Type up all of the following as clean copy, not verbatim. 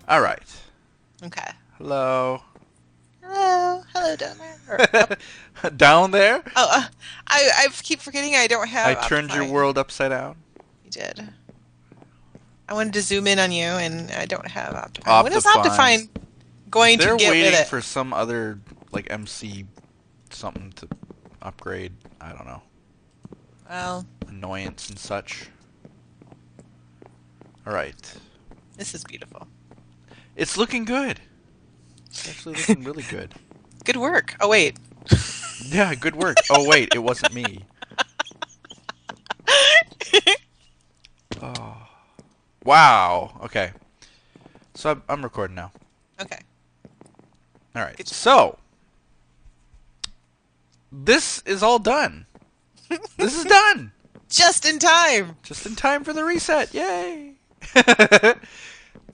All right. Okay. Hello. Hello. Hello down there. Or up. Down there? Oh, I keep forgetting I don't I have turned your Optifine. world upside down. You did. I wanted to zoom in on you, and I don't have Optifine. When is Optifine. Optifine going to They're get with waiting it? for some other like MC something to upgrade. I don't know. Well, Annoyance and such. All right. this is beautiful. It's looking good. It's actually looking really good. Good work. Oh, wait. Yeah, good work. Oh wait, it wasn't me. Oh. Wow. Okay. So I'm recording now. Okay. All right. Good job. So this is all done. This is done. Just in time. Just in time for the reset. Yay.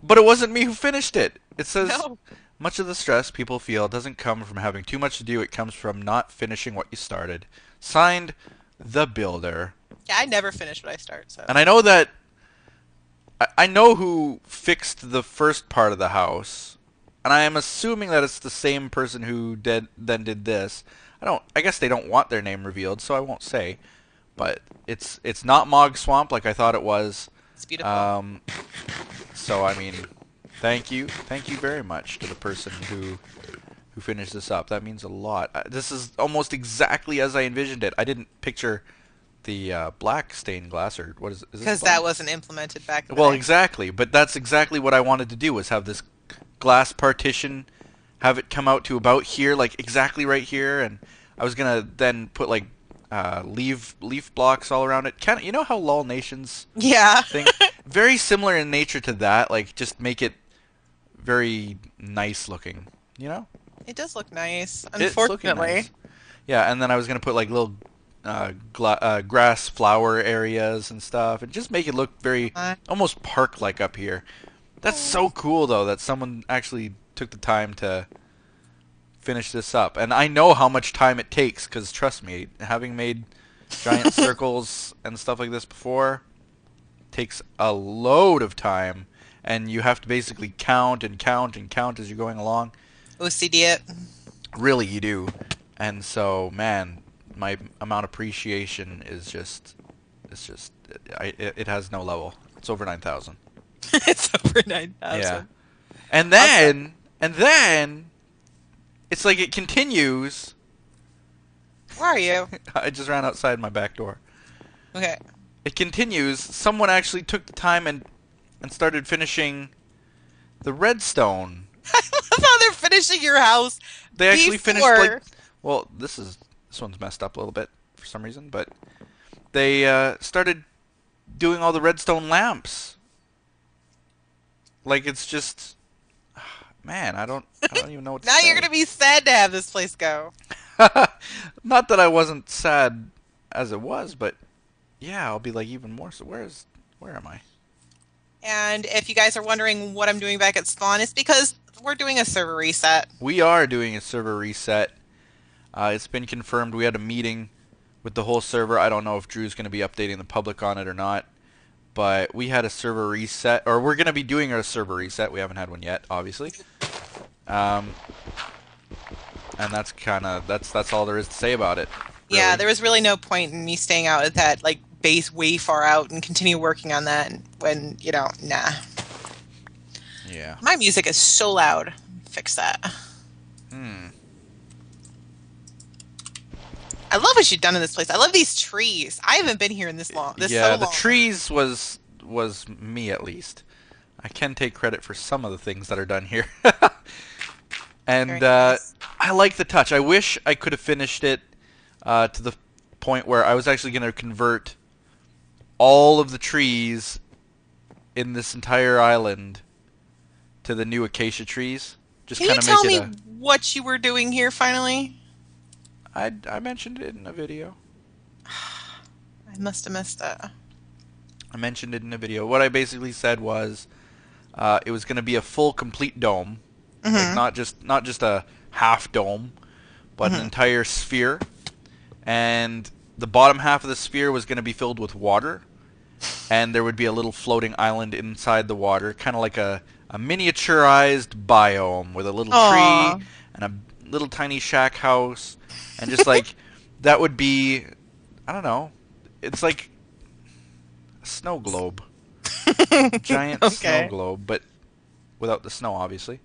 But it wasn't me who finished it. It says No. much of the stress people feel doesn't come from having too much to do. It comes from not finishing what you started. Signed, the builder. Yeah, I never finish what I start, so. And I know that I know who fixed the first part of the house, and I am assuming that it's the same person who did this. I guess they don't want their name revealed, so I won't say. But it's not Mog Swamp like I thought it was. It's beautiful. Um, so I mean, thank you very much to the person who finished this up. That means a lot. This is almost exactly as I envisioned it. I didn't picture the black stained glass, or what is this Because black? that wasn't implemented back in the Well, day. exactly, but that's exactly what I wanted to do, was have this glass partition, have it come out to about here, like exactly right here, and I was gonna then put like leaf blocks all around it. Kind of, you know how Lol Nations Yeah. thing, very similar in nature to that. Like just make it very nice looking. You know, It does look nice. it's looking Unfortunately. nice. Yeah, and then I was gonna put like little grass flower areas and stuff, and just make it look very Uh, almost park-like up here. That's so cool though that someone actually took the time to finish this up. And I know how much time it takes because trust me, having made giant circles and stuff like this before takes a load of time, and you have to basically count and count and count as you're going along. OCD it. Really, you do. And so, man, my amount of appreciation is just, it's just, it has no level. It's over 9,000. It's over Yeah. 9,000. And Also, then, it's like it continues. where are you? I just ran outside my back door. Okay. It continues. Someone actually took the time and started finishing the redstone. I love how they're finishing your house They actually finished like, before. well, this one's messed up a little bit for some reason, but they started doing all the redstone lamps. Like it's just, man, I don't even know what to Now you're say. gonna be sad to have this place go. Not that I wasn't sad as it was, but yeah, I'll be like even more so. Where am I? And if you guys are wondering what I'm doing back at spawn, it's because we're doing a server reset. We are doing a server reset. It's been confirmed. We had a meeting with the whole server. I don't know if Drew's going to be updating the public on it or not, but we had a server reset, or we're going to be doing a server reset. We haven't had one yet, obviously. Um, and that's all there is to say about it. Yeah, Really. there was really no point in me staying out at that like base way far out and continue working on that when, nah. Yeah. My music is so loud. Fix that. Hmm. I love what you've done in this place. I love these trees. I haven't been here in this so Yeah, the long. trees was me at least. I can take credit for some of the things that are done here. Very And nice. I like the touch. I wish I could have finished it to the point where I was actually going to convert all of the trees in this entire island to the new acacia trees. Just Can you kind of tell make it me a... what you were doing here finally? I mentioned it in a video. I must have missed that. I mentioned it in a video. What I basically said was it was going to be a full, complete dome. Like Mm-hmm. not just a half dome, but an Mm-hmm. entire sphere. And the bottom half of the sphere was going to be filled with water, and there would be a little floating island inside the water, kind of like a a miniaturized biome with a little Aw. tree and a little tiny shack house, and just like that would be, I don't know, it's like a snow globe, giant snow Okay. globe, but without the snow, obviously.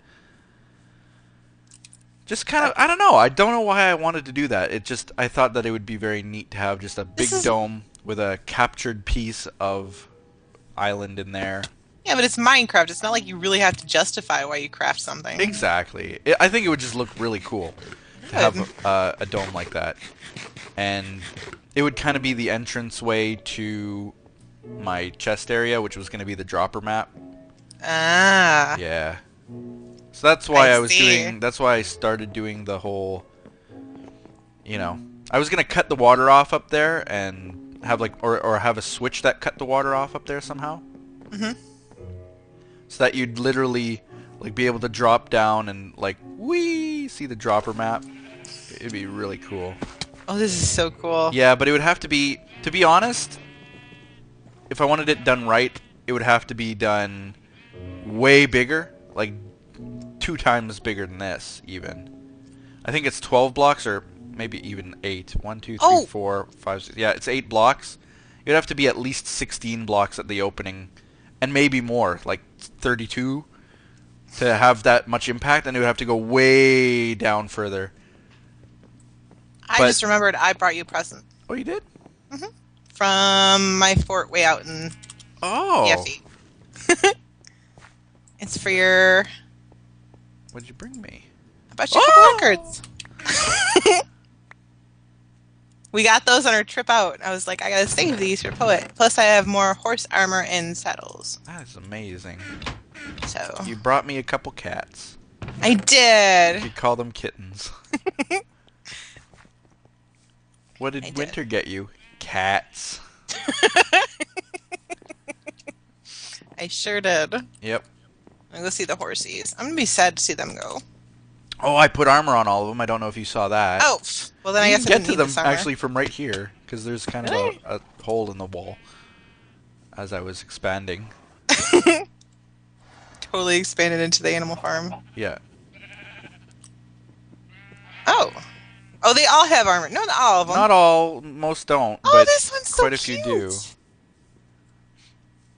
Just kind of, I don't know. I don't know why I wanted to do that. It just, I thought that it would be very neat to have just a big This is dome with a captured piece of island in there. Yeah, but it's Minecraft. It's not like you really have to justify why you craft something. Exactly. I think it would just look really cool to Good. have a dome like that. And it would kind of be the entrance way to my chest area, which was going to be the dropper map. Ah, Yeah. So that's why I I was see. doing, that's why I started doing the whole, you know, I was going to cut the water off up there and have like, or have a switch that cut the water off up there somehow. Mhm. So that you'd literally like be able to drop down and like, whee, see the dropper map. It'd be really cool. Oh, this is so cool. Yeah, but it would have to be honest, if I wanted it done right, it would have to be done way bigger, like 2 times bigger than this, even. I think it's 12 blocks, or maybe even 8. 1, 2, 3, Oh! 4, 5, 6. Yeah, it's 8 blocks. It would have to be at least 16 blocks at the opening, and maybe more, like 32, to have that much impact, and it would have to go way down further. I But- just remembered I brought you a present Oh, you did? from my fort way out in Oh. Yeffy. It's for your. What'd you bring me? I brought you a Oh! couple records. We got those on our trip out. I was like, I gotta save these for Poet. Plus, I have more horse armor and saddles. That is amazing. So You brought me a couple cats. I You did. could call them kittens. What I did did. Winter get you? Cats. I sure did. Yep. I'm gonna go see the horsies. I'm gonna be sad to see them go. Oh, I put armor on all of them. I don't know if you saw that. Oh, well then I you guess I can didn't get to need them this armor. actually from right here, because there's kind Really? of a hole in the wall as I was expanding. Totally expanded into the animal farm. Yeah. Oh. Oh, they all have armor. No, not all of them. Not all, most don't, Oh, but this one's so quite a cute. few do.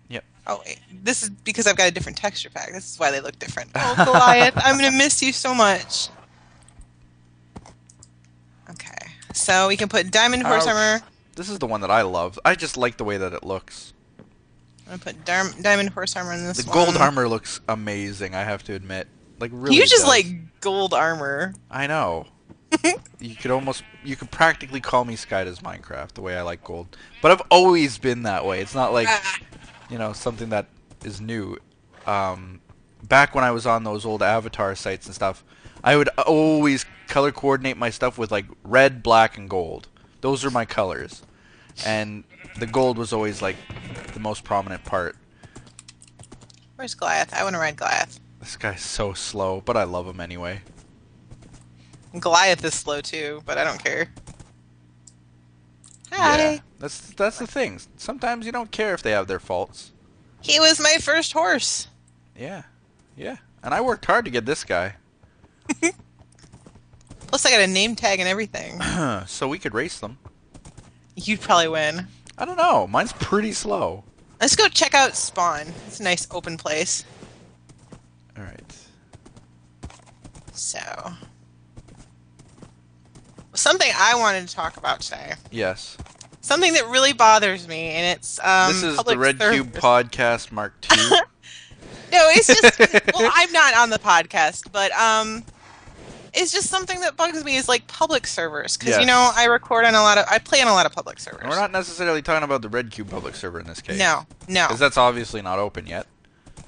Yep. Oh, wait. This is because I've got a different texture pack. This is why they look different. Oh, Goliath, I'm going to miss you so much. Okay. So we can put diamond horse Ouch. armor. This is the one that I love. I just like the way that it looks. I'm going to put diamond horse armor in this The one. gold armor looks amazing, I have to admit. Like, really You just does. like gold armor. I know. You could practically call me Sky Does Minecraft, the way I like gold. But I've always been that way. It's not like, you know, something that is new. Back when I was on those old Avatar sites and stuff, I would always color coordinate my stuff with like red, black, and gold. Those are my colors. And the gold was always like the most prominent part. Where's Goliath? I want to ride Goliath. This guy's so slow, but I love him anyway. Goliath is slow too, but I don't care. Hi. Yeah, that's the thing. Sometimes you don't care if they have their faults. He was my first horse. Yeah, yeah. And I worked hard to get this guy, Plus, I got a name tag and everything. so we could race them. You'd probably win. I don't know. Mine's pretty slow. Let's go check out Spawn. It's a nice open place. All right. So, something I wanted to talk about today. Yes. Something that really bothers me, and it's This is the public RedCubed service. Podcast Mark II. No, it's just well, I'm not on the podcast, but it's just something that bugs me is like public servers because you Yes. know I play on a lot of public servers. We're not necessarily talking about the RedCube public server in this case. No, Because that's obviously not open yet.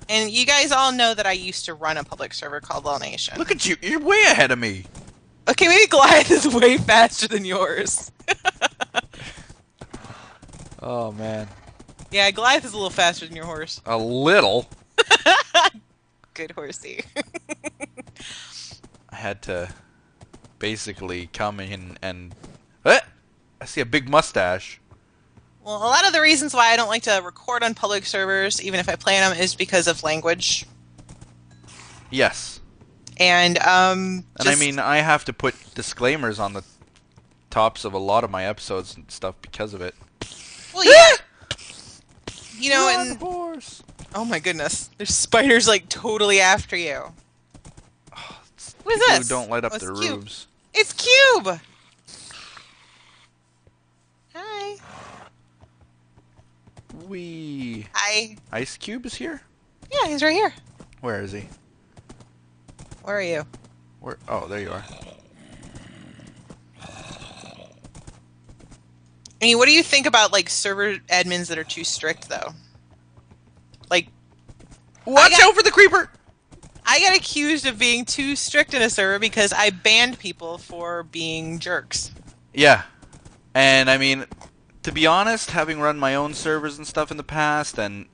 and you guys all know that I used to run a public server called All Nation. Look at you. You're way ahead of me. Okay, maybe Goliath is way faster than yours. Oh, man. Yeah, Goliath is a little faster than your horse. A little. Good horsey. I had to basically come in and... I see a big mustache. Well, a lot of the reasons why I don't like to record on public servers, even if I play on them, is because of language. Yes. And I Just mean, I have to put disclaimers on the tops of a lot of my episodes and stuff because of it. well, yeah. You know, Run, and horse! oh my goodness, there's spiders like totally after you. What is People this? who don't light up Oh, it's their Cube. roofs. It's Cube. Hi. Wee. Hi. Ice Cube is here? Yeah, he's right here. Where is he? Where are you? Where? Oh, there you are. I mean, what do you think about like server admins that are too strict, though? Like, Watch out for the creeper! I got accused of being too strict in a server because I banned people for being jerks. Yeah. And I mean, to be honest, having run my own servers and stuff in the past, and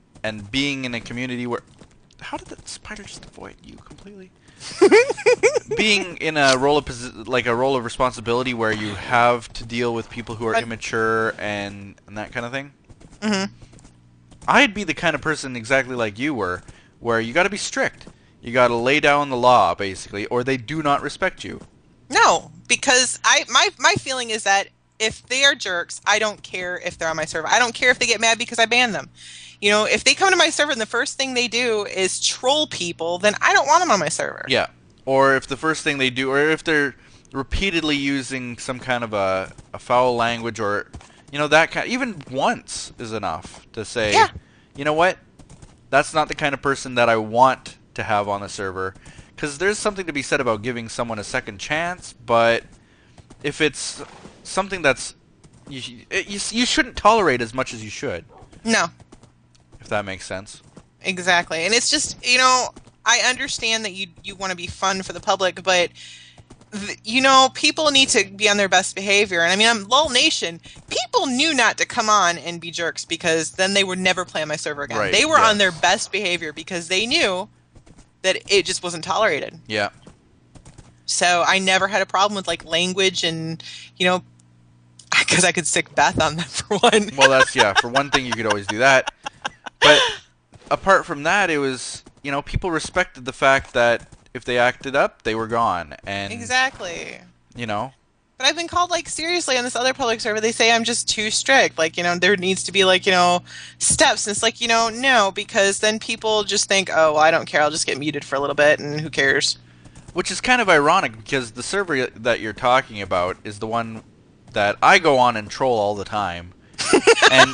being in a community where... How did that spider just avoid you completely? Being in a role of role of responsibility where you have to deal with people who are immature and that kind of thing. Mm-hmm. I'd be the kind of person exactly like you were, where you got to be strict. You got to lay down the law, basically, or they do not respect you. No, because my feeling is that if they are jerks, I don't care if they're on my server. I don't care if they get mad because I ban them. You know, if they come to my server and the first thing they do is troll people, then I don't want them on my server. Yeah. Or if the first thing they do, or if they're repeatedly using some kind of a foul language, or, you know, that kind, even once is enough to say, Yeah. you know what, that's not the kind of person that I want to have on the server. Because there's something to be said about giving someone a second chance, but if it's something that's, you shouldn't tolerate as much as you should. No. If that makes sense. Exactly. And it's just, you know, I understand that you want to be fun for the public, but, you know, people need to be on their best behavior. And I mean, I'm LOL Nation. People knew not to come on and be jerks because then they would never play on my server again. Right, They were yeah. on their best behavior because they knew that it just wasn't tolerated. Yeah. So I never had a problem with, like, language and, you know, because I could stick Beth on them for one. Well, that's, yeah, for one thing you could always do that. But apart from that, it was, you know, people respected the fact that if they acted up, they were gone. And Exactly. you know, But I've been called, like, seriously on this other public server. They say I'm just too strict. Like, you know, there needs to be, like, you know, steps. And it's like, you know, no, because then people just think, oh, well, I don't care. I'll just get muted for a little bit, and who cares? which is kind of ironic because the server that you're talking about is the one that I go on and troll all the time. And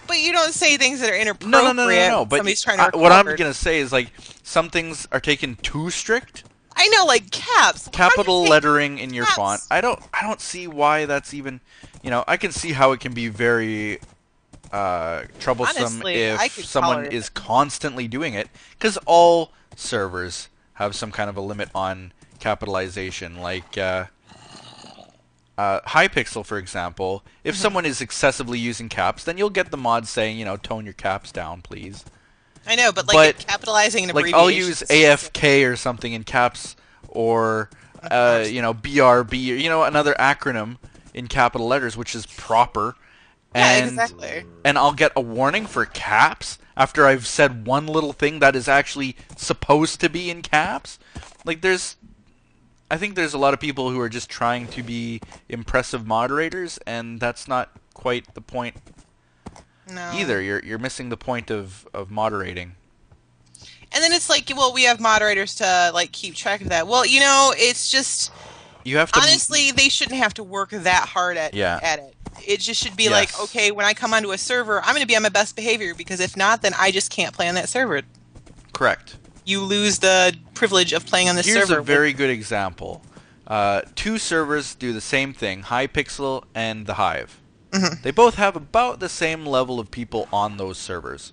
But you don't say things that are inappropriate. no. But Somebody's trying to what I'm record. gonna say is, like, some things are taken too strict. I know, like caps. Capital lettering in your caps? font. I don't see why that's even, you know, I can see how it can be very troublesome Honestly, I if could someone tolerate is it. constantly doing it, because all servers have some kind of a limit on capitalization. Like Hypixel, for example, if someone is excessively using caps, then you'll get the mod saying, you know, tone your caps down, please. I know, but like But, capitalizing an Like, abbreviation. I'll use AFK or something in caps, or you know, BRB, or, you know, another acronym in capital letters, which is proper. Yeah, And, exactly. and I'll get a warning for caps after I've said one little thing that is actually supposed to be in caps. Like, I think there's a lot of people who are just trying to be impressive moderators, and that's not quite the point No. either. You're missing the point of moderating. And then it's like, well, we have moderators to like keep track of that. Well, you know, it's just You have to honestly, they shouldn't have to work that hard at it. It just should be like, Yes. okay, when I come onto a server, I'm going to be on my best behavior because if not, then I just can't play on that server. Correct. You lose the privilege of playing on the Here's server. a very good example. Two servers do the same thing, Hypixel and the Hive. Mhm. They both have about the same level of people on those servers.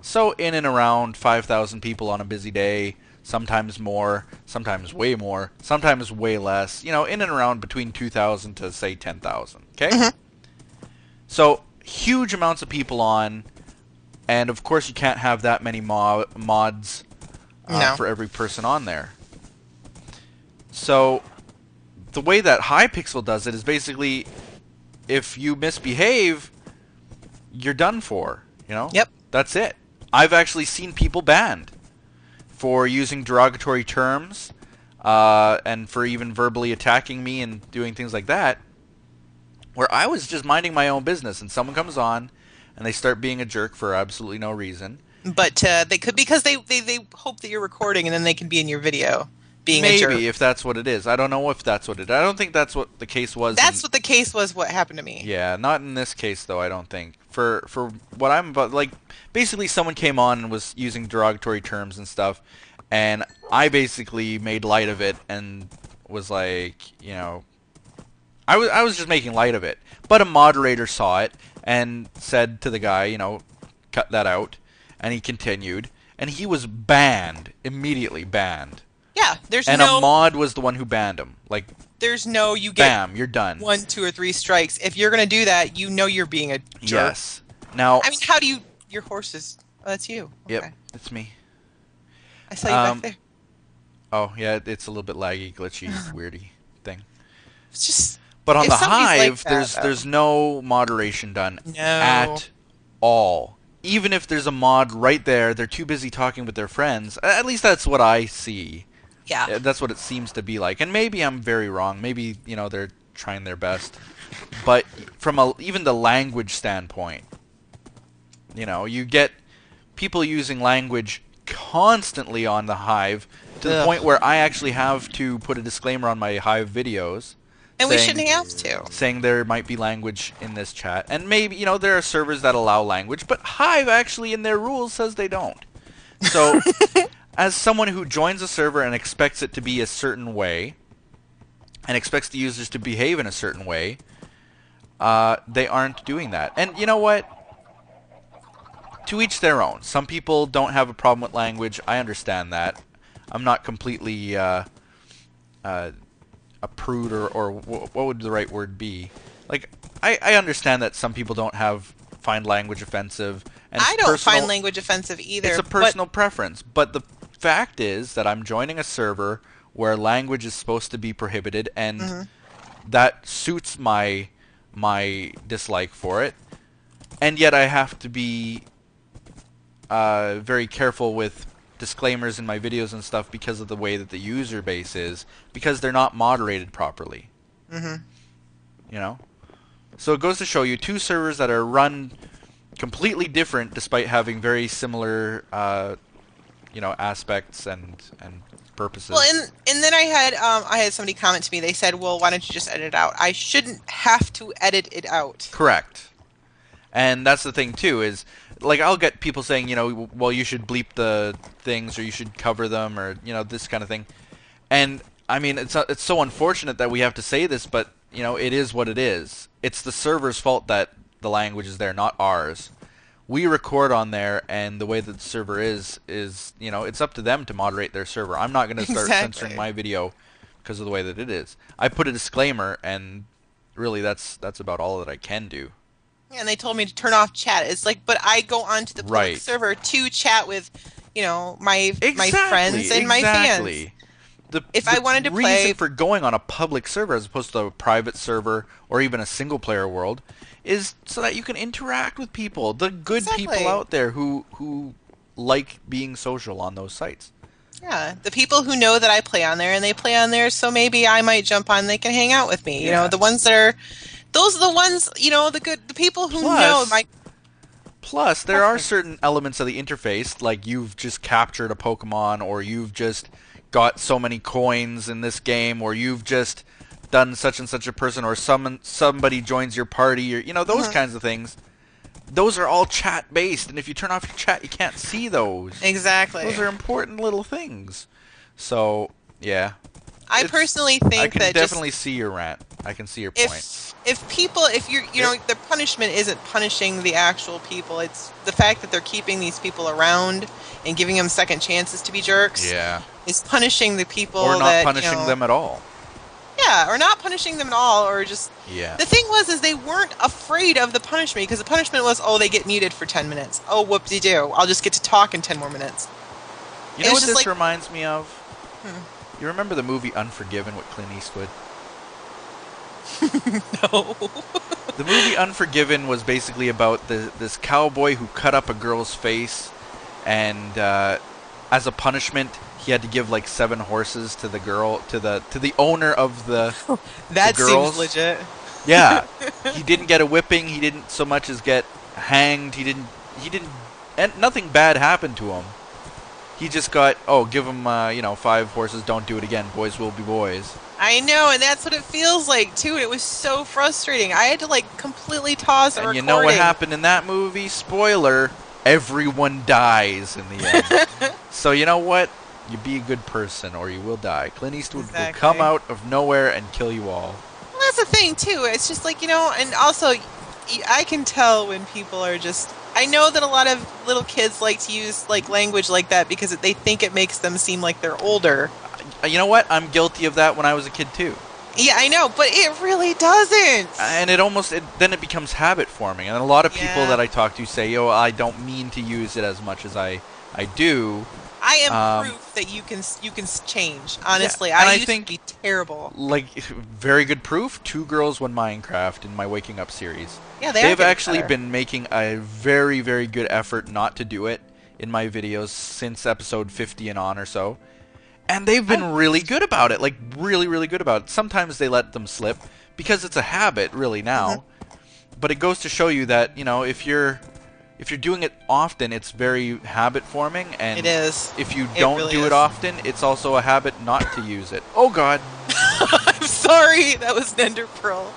So in and around 5,000 people on a busy day, sometimes more, sometimes way more, sometimes way less. You know, in and around between 2,000 to, say, 10,000. Okay? Mhm. So huge amounts of people on, and of course you can't have that many mods No. for every person on there. So the way that Hypixel does it is basically, if you misbehave, you're done for. You know? Yep. That's it. I've actually seen people banned for using derogatory terms, and for even verbally attacking me and doing things like that, where I was just minding my own business, and someone comes on and they start being a jerk for absolutely no reason. But they could, because they hope that you're recording and then they can be in your video being a jerk. Maybe, if that's what it is. I don't know if that's what it is. I don't think that's what the case was. That's what the case was, what happened to me. Yeah, not in this case, though, I don't think. For what I'm about, like, basically someone came on and was using derogatory terms and stuff, and I basically made light of it and was like, you know, I was just making light of it. But a moderator saw it and said to the guy, you know, cut that out, and he continued, and he was banned, immediately banned. Yeah, there's and no... a mod was the one who banned him. Like, there's no, you get... Bam, you're done. 1, 2, or 3 strikes. If you're going to do that, you know you're being a jerk. Yes. Now... I mean, how do you... Your horse is... Oh, that's you. Okay. Yep, it's me. I saw you back there. Oh, yeah, it's a little bit laggy, glitchy, weirdy thing. It's just... But on if the somebody's Hive, like that, there's no moderation done No. at all. Even if there's a mod right there, they're too busy talking with their friends. At least that's what I see. Yeah. That's what it seems to be like. And maybe I'm very wrong. Maybe, you know, they're trying their best. But from even the language standpoint, you know, you get people using language constantly on the Hive to the point where I actually have to put a disclaimer on my Hive videos. And we shouldn't have to. Saying there might be language in this chat. And maybe, you know, there are servers that allow language, but Hive actually in their rules says they don't. So, as someone who joins a server and expects it to be a certain way, and expects the users to behave in a certain way, they aren't doing that. And you know what? To each their own. Some people don't have a problem with language. I understand that. I'm not completely a prude, or what would the right word be? Like, I understand that some people don't find language offensive. And I don't find language offensive either. It's a personal preference. But the fact is that I'm joining a server where language is supposed to be prohibited, and that suits my dislike for it. And yet I have to be very careful with disclaimers in my videos and stuff because of the way that the user base is, because they're not moderated properly. You know? So it goes to show you two servers that are run completely different despite having very similar you know, aspects and purposes. Well, and then I had somebody comment to me. They said, "Well, why don't you just edit it out?" I shouldn't have to edit it out. Correct. And that's the thing too, is like, I'll get people saying, you know, well, you should bleep the things, or you should cover them, or, you know, this kind of thing. And I mean, it's so unfortunate that we have to say this, but, you know, it is what it is. It's the server's fault that the language is there, not ours. We record on there, and the way that the server is, you know, it's up to them to moderate their server. I'm not going to start censoring my video because of the way that it is. I put a disclaimer, and really that's about all that I can do. And they told me to turn off chat. It's like, but I go onto the public server to chat with, you know, my friends and my fans. If I wanted to play... The reason for going on a public server as opposed to a private server or even a single-player world is so that you can interact with people, the good people out there who like being social on those sites. Yeah, the people who know that I play on there, and they play on there, so maybe I might jump on and they can hang out with me. You know, the ones that are... Those are the ones, you know, the people who know my... Plus, there are certain elements of the interface, like you've just captured a Pokemon, or you've just got so many coins in this game, or you've just done such and such a person, or somebody joins your party, or, you know, those kinds of things. Those are all chat-based, and if you turn off your chat, you can't see those. Exactly. Those are important little things. So, yeah. I personally think that I can definitely see your rant. I can see your point. If you're, you know, the punishment isn't punishing the actual people. It's the fact that they're keeping these people around and giving them second chances to be jerks. Yeah. Is punishing the people or not that, punishing you know, them at all. Yeah, or not punishing them at all, or just... Yeah. The thing was, they weren't afraid of the punishment, because the punishment was, oh, they get muted for 10 minutes. Oh, whoop-de-doo. I'll just get to talk in 10 more minutes. You know what this reminds me of? You remember the movie Unforgiven with Clint Eastwood? No. The movie Unforgiven was basically about this cowboy who cut up a girl's face, and as a punishment, he had to give like 7 horses to the girl, to the owner of the That girls. seems legit. Yeah, he didn't get a whipping. He didn't so much as get hanged. He didn't. And nothing bad happened to him. He just got, give him, 5 horses. Don't do it again. Boys will be boys. I know, and that's what it feels like too. It was so frustrating. I had to like completely pause the And recording. you know what happened in that movie? Spoiler: everyone dies in the end. So you know what? You be a good person, or you will die. Clint Eastwood will come out of nowhere and kill you all. Well, that's the thing too. It's just like, and also, I can tell when people are just. I know that a lot of little kids like to use like language like that because they think it makes them seem like they're older. You know what? I'm guilty of that when I was a kid too. Yeah, I know, but it really doesn't. And then it becomes habit forming. And a lot of people that I talk to say, I don't mean to use it as much as I do. I am proof that you can change. Honestly, yeah, I used to be terrible. Like, very good proof. 2 Girls, 1 Minecraft in my Waking Up series. Yeah, they've actually been making a very, very good effort not to do it in my videos since episode 50 and on or so. And they've been really good about it. Like, really, really good about it. Sometimes they let them slip because it's a habit, really, now. But it goes to show you that, if you're doing it often, it's very habit forming, and it is. If you don't do it often, it's also a habit not to use it. Oh God! I'm sorry, that was an ender pearl.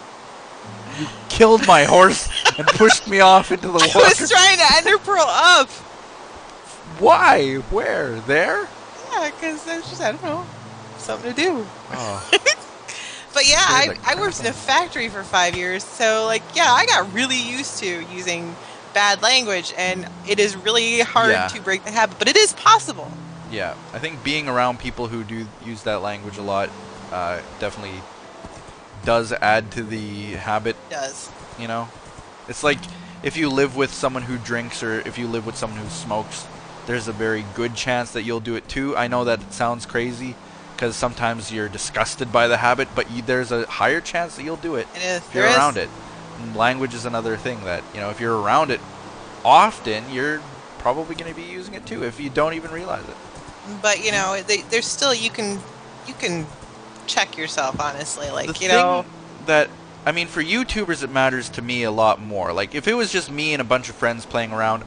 You killed my horse and pushed me off into the water. I was trying to ender pearl up. Why? Where? There? Yeah, because there's just, I don't know, something to do. Oh. But yeah, I worked in a factory for 5 years, so like, yeah, I got really used to using bad language, and it is really hard to break the habit, but it is possible. Yeah, I think being around people who do use that language a lot definitely does add to the habit. It does. It's like if you live with someone who drinks, or if you live with someone who smokes, there's a very good chance that you'll do it too. I know that it sounds crazy because sometimes you're disgusted by the habit, but there's a higher chance that you'll do it if you're around it. And language is another thing that, if you're around it often, you're probably going to be using it too if you don't even realize it. But there's still, you can check yourself, honestly. Like, the thing that, I mean, for YouTubers it matters to me a lot more. Like, if it was just me and a bunch of friends playing around,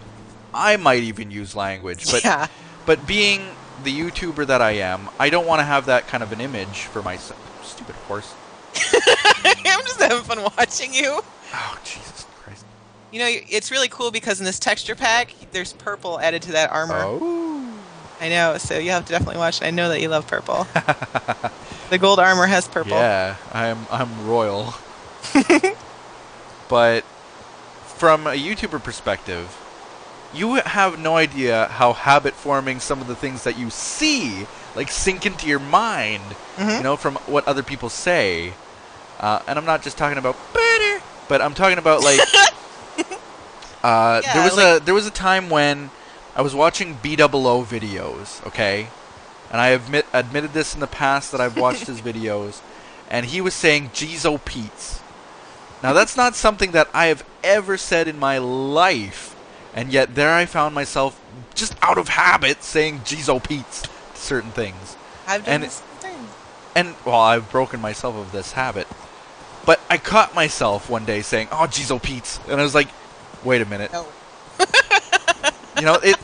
I might even use language. But but being the YouTuber that I am, I don't want to have that kind of an image for myself. Stupid horse. I'm just having fun watching you. Oh, Jesus Christ. It's really cool because in this texture pack, there's purple added to that armor. Oh. I know, so you have to definitely watch it. I know that you love purple. The gold armor has purple. Yeah, I'm royal. But from a YouTuber perspective, you have no idea how habit forming some of the things that you see like sink into your mind, from what other people say. And I'm not just talking about better, but I'm talking about like there was a time when I was watching BOO videos, okay? And I admitted this in the past that I've watched his videos, and he was saying Jizo Pete's. Now that's not something that I have ever said in my life, and yet there I found myself just out of habit saying Jizo Pete's to certain things. I've done this thing. And I've broken myself of this habit. But I caught myself one day saying, "Oh, Jizo Pete's," and I was like, "Wait a minute." No. It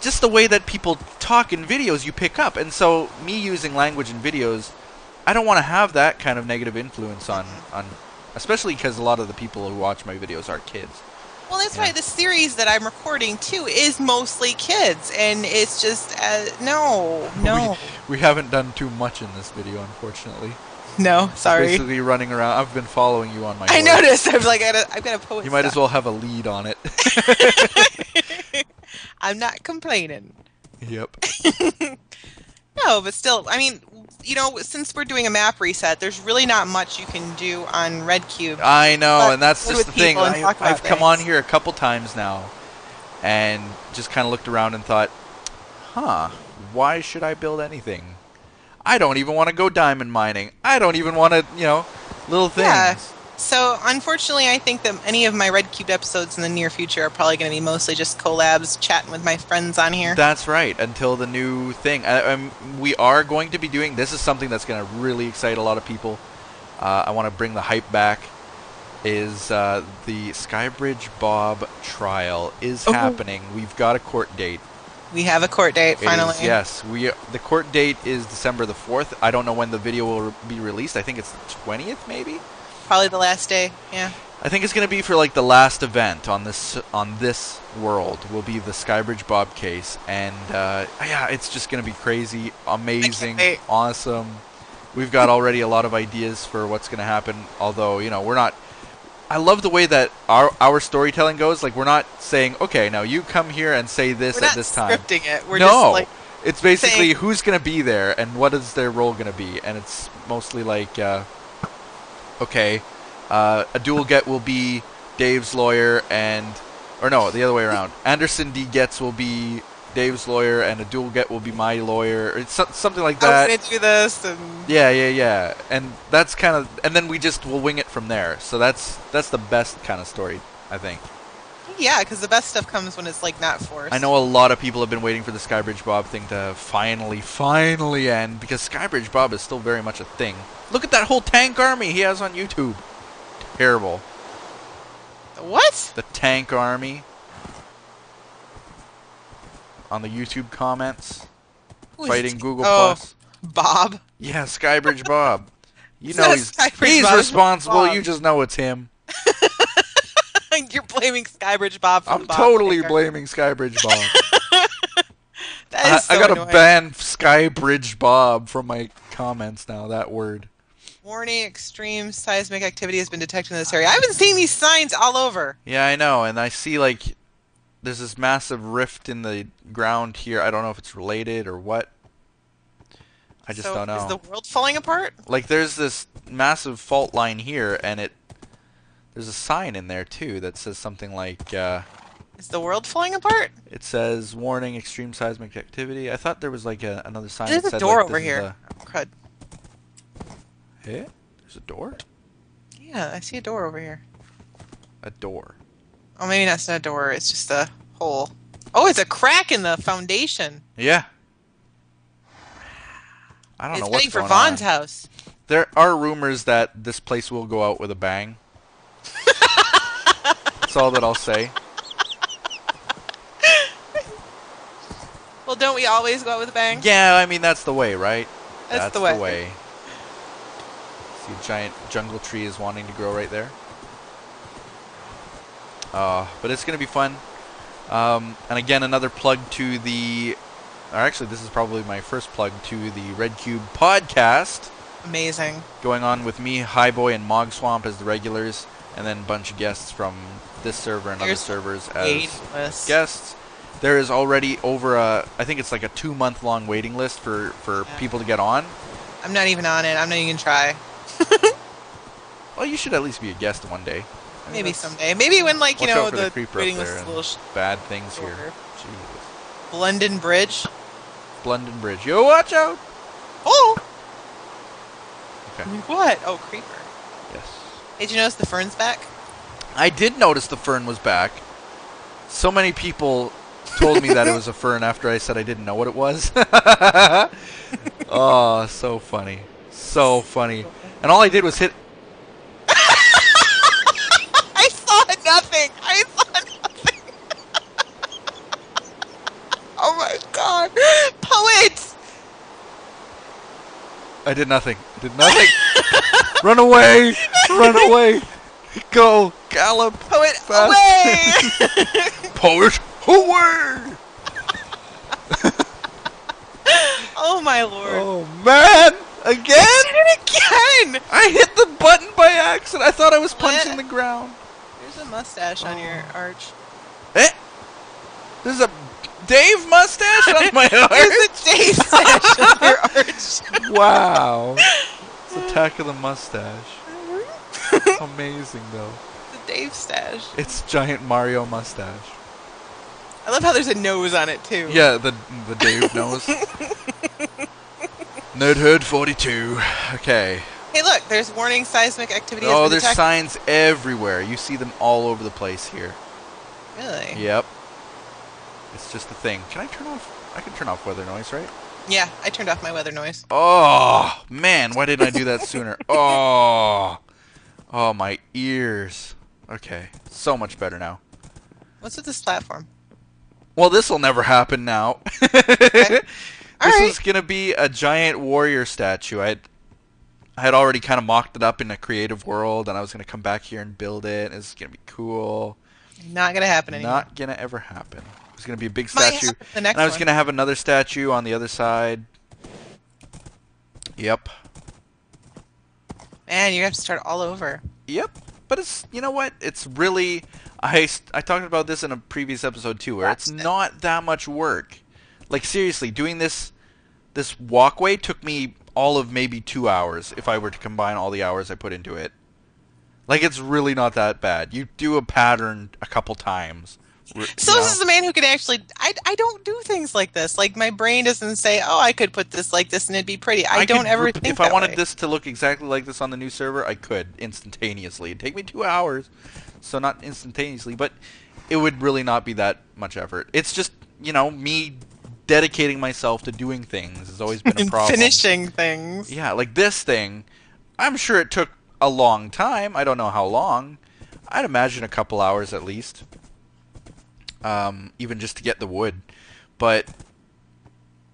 just the way that people talk in videos, you pick up. And so me using language in videos, I don't want to have that kind of negative influence on especially because a lot of the people who watch my videos are kids. Well, that's why the series that I'm recording too is mostly kids, and it's just no. We haven't done too much in this video, unfortunately. No, sorry. Basically running around. I've been following you on my. I noticed. I'm like, I've got a poet. You might as well have a lead on it. I'm not complaining. Yep. No, but still, I mean, since we're doing a map reset, there's really not much you can do on RedCubed. I know, and that's just the thing. I've come on things. here a couple times now, and just kind of looked around and thought, why should I build anything? I don't even want to go diamond mining. I don't even want to, little things. Yeah. So, unfortunately, I think that any of my RedCubed episodes in the near future are probably going to be mostly just collabs, chatting with my friends on here. That's right, until the new thing. We are going to be doing, this is something that's going to really excite a lot of people. I want to bring the hype back, is the Skybridge Bob trial is happening. We've got a court date. We have a court date, finally. Yes, the court date is December the 4th. I don't know when the video will be released. I think it's the 20th, maybe? Probably the last day, yeah. I think it's going to be for like the last event on this world will be the Skybridge Bob case, and yeah, it's just going to be crazy, amazing, awesome. We've got already a lot of ideas for what's going to happen, although, you know, we're not. I love the way that our storytelling goes. Like, we're not saying, okay, now you come here and say this at this time. We're not scripting it. We're just like, it's basically who's going to be there and what is their role going to be, and it's mostly like. Okay, a dual get will be Dave's lawyer or no, the other way around. Anderson D. Getz will be Dave's lawyer and a dual get will be my lawyer. It's something like that. I'm going to do this. And Yeah. And that's kind of, and then we'll wing it from there. So that's the best kind of story, I think. Yeah, because the best stuff comes when it's like not forced. I know a lot of people have been waiting for the Skybridge Bob thing to finally end, because Skybridge Bob is still very much a thing. Look at that whole tank army he has on YouTube. Terrible. What? The tank army. On the YouTube comments. Fighting Google Plus. Bob? Yeah, Skybridge Bob. You know he's Bob, responsible. You just know it's him. You're blaming Skybridge Bob for I'm totally blaming Skybridge Bob. That is so I gotta annoying. ban Skybridge Bob from my comments now, that word. Warning, extreme seismic activity has been detected in this area. I've been seeing these signs all over. Yeah, I know, and I see, like, there's this massive rift in the ground here. I don't know if it's related or what. I just don't know. Is the world falling apart? Like, there's this massive fault line here, and there's a sign in there, too, that says something like, Is the world falling apart? It says, warning, extreme seismic activity. I thought there was, like, another sign There's that a said, door like, over here. Oh, crud. Hey? There's a door? Yeah, I see a door over here. A door. Oh, maybe that's not a door. It's just a hole. Oh, it's a crack in the foundation. Yeah. I don't know what's It's heading for going Vaughn's on. house. There are rumors that this place will go out with a bang. That's all that I'll say. Well, don't we always go out with a bang? Yeah, I mean, that's the way, right? That's the way. See, a giant jungle tree is wanting to grow right there. But it's going to be fun. And again, another plug to or actually, this is probably my first plug to the RedCubed podcast. Amazing. Going on with me, Highboy, and Mogswamp as the regulars, and then a bunch of guests from this server and other servers as guests. There is already over I think it's like a 2-month-long waiting list for people to get on. I'm not even on it. I'm not even going to try. Well, you should at least be a guest one day. I mean, Maybe someday. Maybe when, like, you watch know, out for the creeper waiting up list there is a and little bad things here. shorter. Jesus. London Bridge. London Bridge. Yo, watch out! Oh! Okay. What? Oh, creeper. Yes. Hey, did you notice the fern's back? I did notice the fern was back. So many people told me that it was a fern after I said I didn't know what it was. Oh, so funny. So funny. And all I did was hit... I saw nothing! I saw nothing! Oh my god! Poet! I did nothing. I did nothing. Run away! Run away! Go! Gallop! Poet, fast. away! Poet, away! Oh my lord. Oh, man! Again? You did it again! I hit the button by accident. I thought I was punching the ground. There's a mustache on your arch. Eh? There's a Dave mustache on my arch? There's a Dave mustache on your arch. Wow. It's Attack of the Mustache. Amazing, though. The Dave stash. It's giant Mario mustache. I love how there's a nose on it too. Yeah, the Dave nose. Nerdherd 42. Okay. Hey, look, there's warning seismic activity has Oh, been there's detected. signs everywhere. You see them all over the place here. Really? Yep. It's just the thing. Can I turn off? I can turn off weather noise, right? Yeah, I turned off my weather noise. Oh, man. Why didn't I do that sooner? Oh. Oh, my ears. Okay. So much better now. What's with this platform? Well, this will never happen now. Okay. All This right. was going to be a giant warrior statue. I had already kind of mocked it up in a creative world, and I was going to come back here and build it. It's going to be cool. Not gonna happen anymore. Not going to ever happen. It was going to be a big Might statue, happen the and next I was one. going to have another statue on the other side. Yep. Man, you have to start all over. Yep. But it's, you know what? It's really, I talked about this in a previous episode too, where it's not that much work. Like seriously, doing this walkway took me all of maybe 2 hours if I were to combine all the hours I put into it. Like it's really not that bad. You do a pattern a couple times. So this is the man who can actually. I don't do things like this. Like my brain doesn't say, "Oh, I could put this like this and it'd be pretty." I don't ever think if that I wanted way. this to look exactly like this on the new server, I could instantaneously. It'd take me 2 hours, so not instantaneously, but it would really not be that much effort. It's just, you know, me dedicating myself to doing things has always been a And problem. finishing things. Yeah, like this thing, I'm sure it took a long time. I don't know how long. I'd imagine a couple hours at least. Even just to get the wood. But,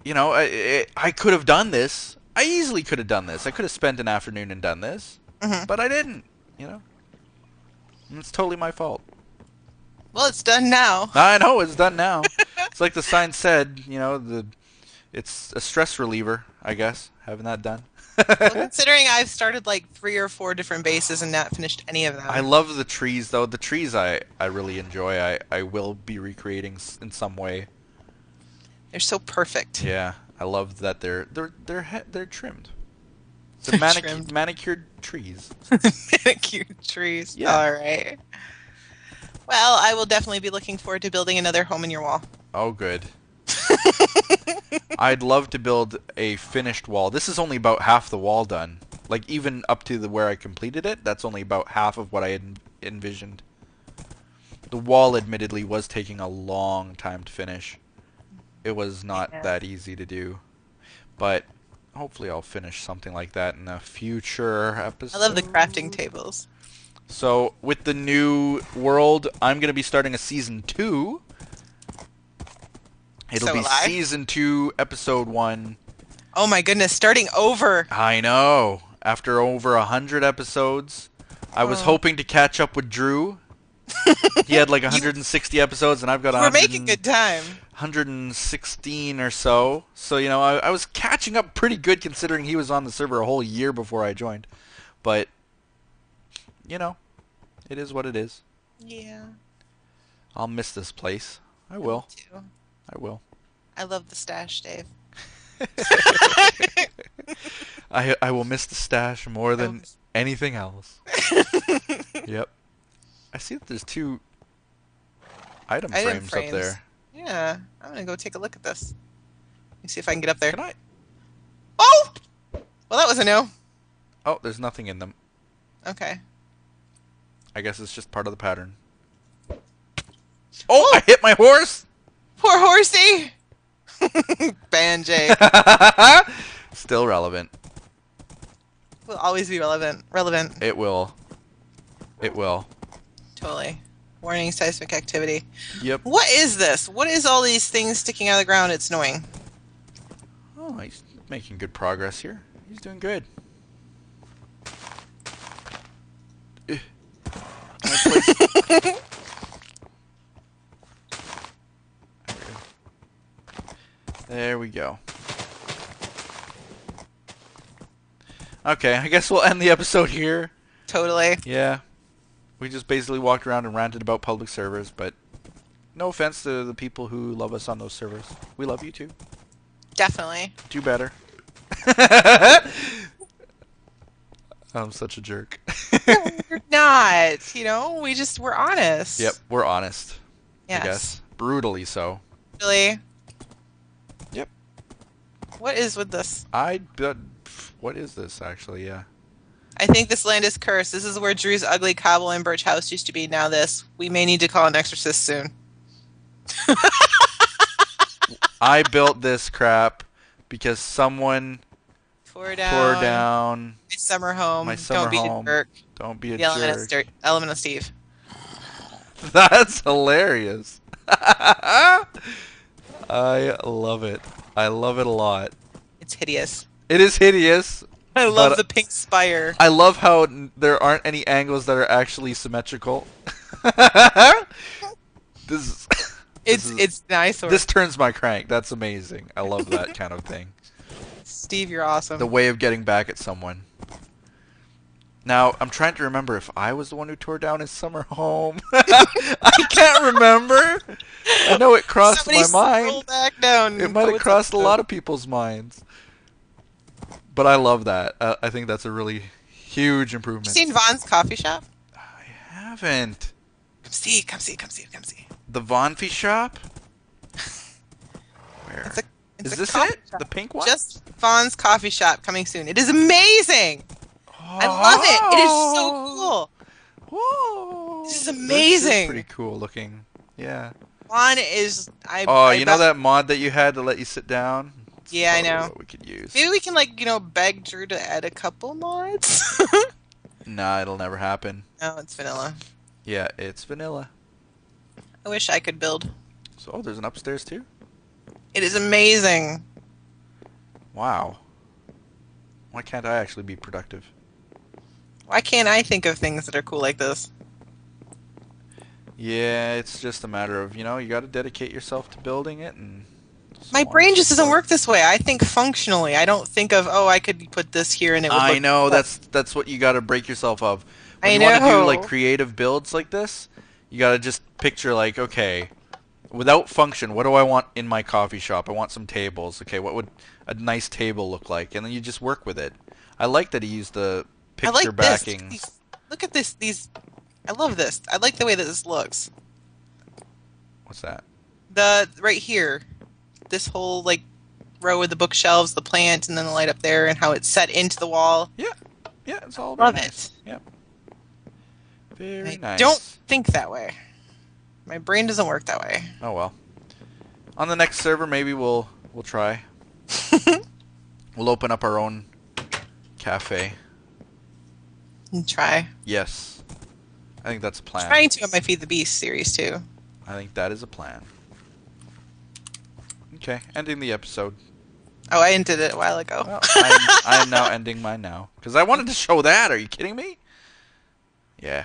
you know, I could have done this. I easily could have done this. I could have spent an afternoon and done this. But I didn't, you know. And it's totally my fault. Well, it's done now. I know, it's done now. It's like the sign said, you know, it's a stress reliever, I guess, having that done. Well, considering I've started like 3 or 4 different bases and not finished any of them. I love the trees, though. The trees I really enjoy. I will be recreating in some way. They're so perfect. Yeah, I love that they're trimmed. They're Trimmed. manicured trees. Cute trees. Yeah. All right. Well, I will definitely be looking forward to building another home in your wall. Oh, good. I'd love to build a finished wall. This is only about half the wall done. Like, even up to where I completed it, that's only about half of what I had envisioned. The wall, admittedly, was taking a long time to finish. It was not that easy to do. But hopefully I'll finish something like that in a future episode. I love the crafting tables. So, with the new world, I'm going to be starting a Season 2. It'll be Season 2, Episode 1. Oh my goodness, starting over. I know. After over 100 episodes, I was hoping to catch up with Drew. He had like 160 episodes, and I've got We're making good time. 116 or so. So, you know, I was catching up pretty good considering he was on the server a whole year before I joined. But, you know, it is what it is. Yeah. I'll miss this place. I will. Me too. I will. I love the stash, Dave. I will miss the stash more than anything else. Yep. I see that there's 2 item frames up there. Yeah. I'm going to go take a look at this. Let me see if I can get up there. Can I? Oh! Well, that was a no. Oh, there's nothing in them. Okay. I guess it's just part of the pattern. Oh, I hit my horse! Poor horsey! Banjay. Still relevant. Will always be relevant. Relevant. It will. It will. Totally. Warning seismic activity. Yep. What is this? What is all these things sticking out of the ground? It's annoying. Oh, he's making good progress here. He's doing good. Can I place- There we go. Okay, I guess we'll end the episode here. Totally. Yeah. We just basically walked around and ranted about public servers, but no offense to the people who love us on those servers. We love you too. Definitely. Do better. I'm such a jerk. We're not. You know, we're honest. Yep, we're honest. Yes. I guess. Brutally so. Really? Yep. What is with this? What is this actually? Yeah. I think this land is cursed. This is where Drew's ugly cobble and birch house used to be. Now this. We may need to call an exorcist soon. I built this crap because someone Tore tore down down my summer home. my summer Don't be home. a jerk. Don't be a The element jerk. Element of Steve. That's hilarious. I love it. I love it a lot. It's hideous. It is hideous. I love but the pink spire. I love how there aren't any angles that are actually symmetrical. this It's nice. this turns my crank. That's amazing. I love that kind of thing. Steve, you're awesome. The way of getting back at someone. Now, I'm trying to remember if I was the one who tore down his summer home. I can't remember. I know it crossed Somebody my mind. scroll back down. It might have crossed a lot of people's minds. But I love that. I think that's a really huge improvement. You seen Vaughn's coffee shop? I haven't. Come see, come see, come see, come see. The Vonfi shop? Where? It's Is a this coffee it? shop. The pink one? Just Vaughn's coffee shop coming soon. It is amazing. I love it. It is so cool. Whoa. This is This amazing. is pretty cool looking. Yeah. Vaughn is. Oh, you know that mod that you had to let you sit down? It's Yeah, I probably know. What we could use. Maybe we can beg Drew to add a couple mods. Nah, it'll never happen. No, it's vanilla. Yeah, it's vanilla. I wish I could build. So, oh, there's an upstairs too? It is amazing. Wow. Why can't I actually be productive? Why can't I think of things that are cool like this? Yeah, it's just a matter of, you got to dedicate yourself to building it and so My on brain and just so doesn't forth. work this way. I think functionally. I don't think of, oh, I could put this here and it would I look know, cool. that's what you got to break yourself of. When I you want to do know. like creative builds like this, you got to just picture like, okay, without function, what do I want in my coffee shop? I want some tables. Okay, what would a nice table look like? And then you just work with it. I like that he used the I picture like backing. this. Look at this. I love this. I like the way that this looks. What's that? Right here, this whole row with the bookshelves, the plant, and then the light up there, and how it's set into the wall. Yeah, it's all very Love nice. it. Yep. Very I nice. don't think that way. My brain doesn't work that way. Oh well. On the next server, maybe we'll try. We'll open up our own cafe. And try. Yes. I think that's a plan. Trying to on my Feed the Beast series too. I think that is a plan. Okay, ending the episode. Oh, I ended it a while ago. Well, I am now ending mine now. Because I wanted to show that. Are you kidding me? Yeah.